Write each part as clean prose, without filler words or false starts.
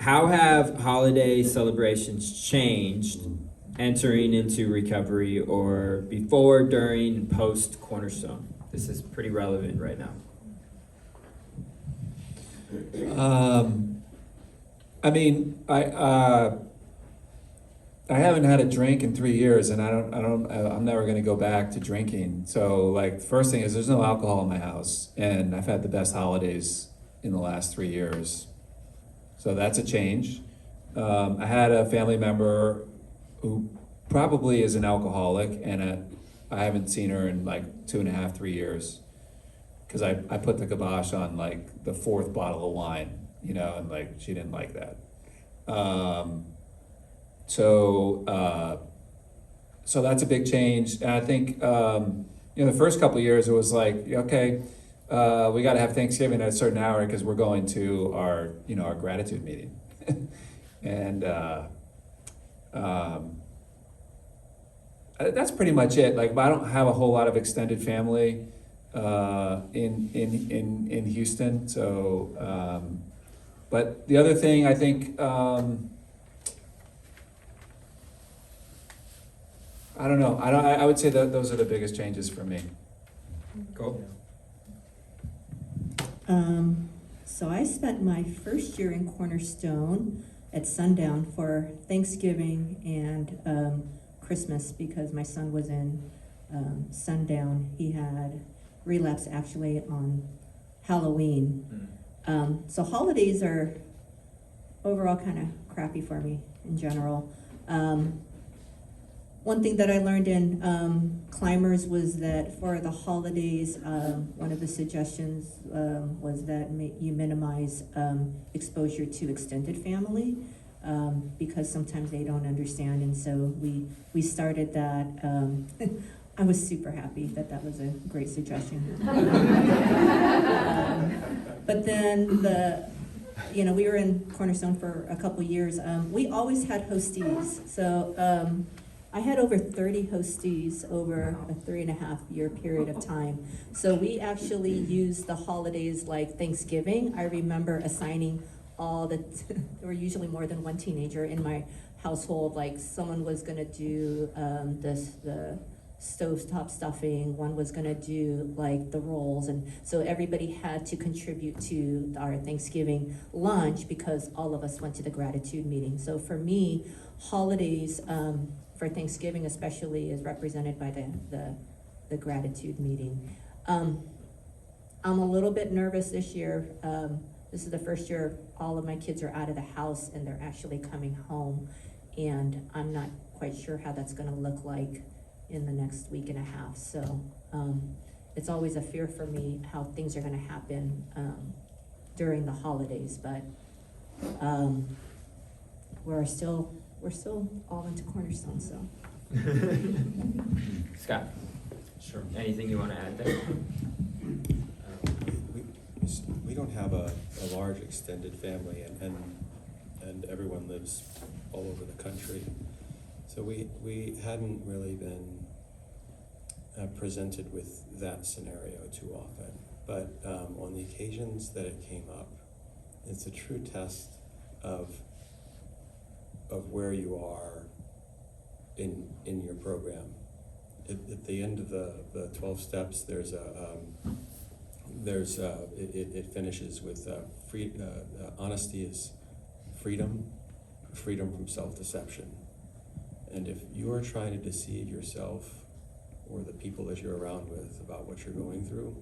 how have holiday celebrations changed entering into recovery, or before, during, and post Cornerstone? This is pretty relevant right now. I mean, I haven't had a drink in 3 years, and I'm never gonna go back to drinking. So, like, the first thing is there's no alcohol in my house, and I've had the best holidays in the last 3 years. So that's a change. I had a family member who probably is an alcoholic, and I haven't seen her in like 2.5, 3 years. Cause I put the kibosh on like the 4th bottle of wine, you know, and like, she didn't like that. So that's a big change. And I think, the first couple of years it was like, okay, we gotta have Thanksgiving at a certain hour because we're going to our gratitude meeting. And that's pretty much it. Like, I don't have a whole lot of extended family in Houston. So, but the other thing I think, I don't know. I would say that those are the biggest changes for me. Cool. So I spent my first year in Cornerstone at sundown for Thanksgiving and Christmas because my son was in sundown. He had relapse actually on Halloween. So holidays are overall kind of crappy for me in general. One thing that I learned in climbers was that for the holidays, one of the suggestions was that you minimize exposure to extended family because sometimes they don't understand, and so we started that. I was super happy that was a great suggestion. But then we were in Cornerstone for a couple years. We always had hosties, so. I had over 30 hosties over a 3.5-year period of time. So we actually used the holidays like Thanksgiving. I remember assigning there were usually more than one teenager in my household. Like someone was gonna do the stovetop stuffing, one was gonna do like the rolls, and so everybody had to contribute to our Thanksgiving lunch because all of us went to the gratitude meeting. So for me, holidays, for Thanksgiving especially, is represented by the gratitude meeting. I'm a little bit nervous this year. This is the first year all of my kids are out of the house and they're actually coming home, and I'm not quite sure how that's gonna look like in the next week and a half. So it's always a fear for me how things are gonna happen during the holidays, but we're still all into Cornerstone, so. Scott? Sure. Anything you want to add there? We don't have a large extended family, and everyone lives all over the country. So we hadn't really been presented with that scenario too often. But on the occasions that it came up, it's a true test of where you are in your program. At the end of the 12 steps, it finishes with honesty is freedom from self-deception. And if you are trying to deceive yourself or the people that you're around with about what you're going through,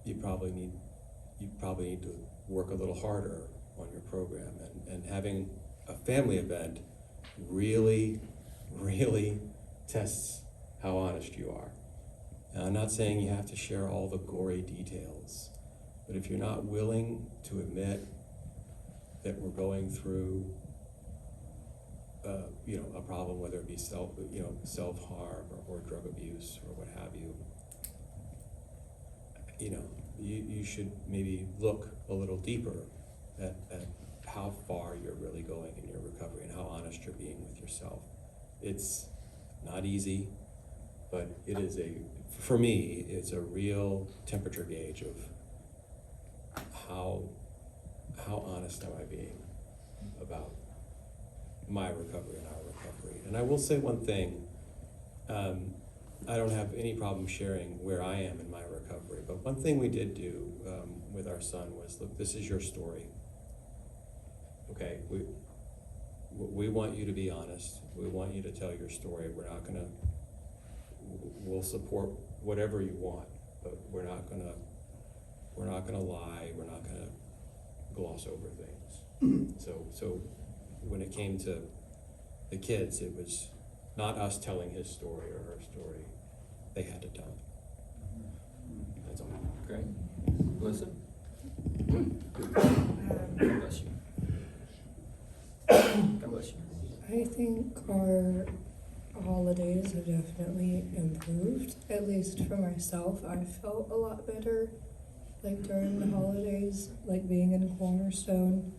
you probably need to work a little harder on your program, and having a family event really tests how honest you are. Now, I'm not saying you have to share all the gory details, but if you're not willing to admit that we're going through a problem, whether it be self-harm or drug abuse or what have you, you should maybe look a little deeper at how far you're really going in your recovery and how honest you're being with yourself. It's not easy, but for me, it's a real temperature gauge of how honest am I being about my recovery and our recovery? And I will say one thing, I don't have any problem sharing where I am in my recovery, but one thing we did do with our son was, look, this is your story. Okay, we want you to be honest. We want you to tell your story. We'll support whatever you want, but we're not gonna lie. We're not gonna gloss over things. So when it came to the kids, it was not us telling his story or her story. They had to tell it. That's all. Great. Melissa? God bless you. God bless you. I think our holidays have definitely improved, at least for myself. I felt a lot better, like during the holidays, like being in Cornerstone.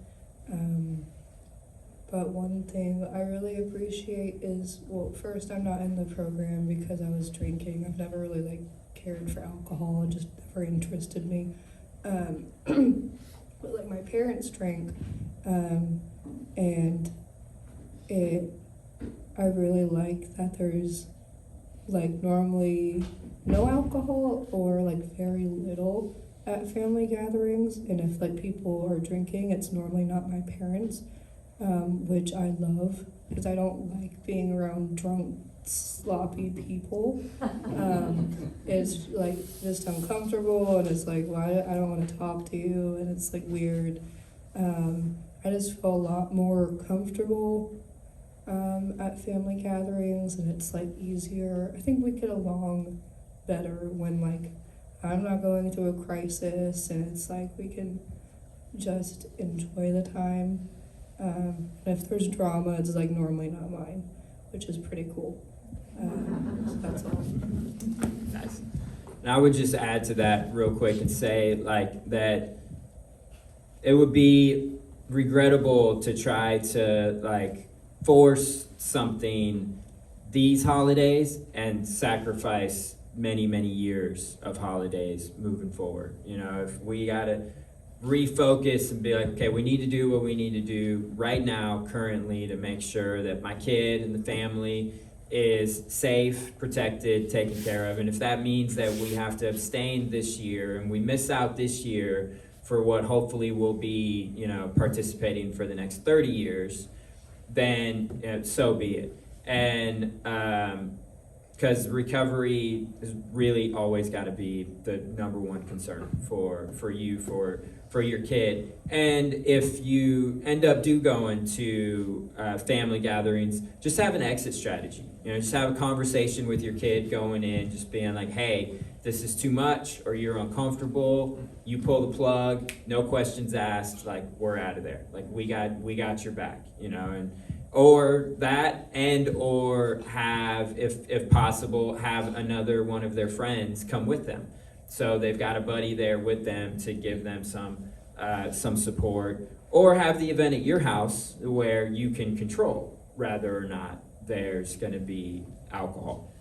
But one thing I really appreciate is, well, first, I'm not in the program because I was drinking. I've never really like cared for alcohol. It just never interested me. But like my parents drank, and I really like that there's like normally no alcohol or like very little at family gatherings, and if like people are drinking, it's normally not my parents, which I love because I don't like being around drunk, sloppy people. It's like just uncomfortable, and it's like, why I don't want to talk to you, and it's like weird. I just feel a lot more comfortable at family gatherings, and it's like easier. I think we get along better when like I'm not going through a crisis, and it's like we can just enjoy the time. And if there's drama, it's like normally not mine, which is pretty cool. So that's all. Nice. And I would just add to that real quick and say like that it would be regrettable to try to like force something these holidays and sacrifice many, many years of holidays moving forward. You know, if we gotta refocus and be like, okay, we need to do what we need to do right now, currently, to make sure that my kid and the family is safe, protected, taken care of. And if that means that we have to abstain this year and we miss out this year for what hopefully will be, you know, participating for the next 30 years, then so be it. And because recovery is really always got to be the number one concern for you, for your kid. And if you end up going to family gatherings, just have an exit strategy. You know, just have a conversation with your kid going in, just being like, hey, this is too much, or you're uncomfortable, you pull the plug, no questions asked, like we're out of there. Like we got your back, you know, and or that, and or have, if possible, have another one of their friends come with them. So they've got a buddy there with them to give them some support, or have the event at your house where you can control whether or not there's going to be alcohol.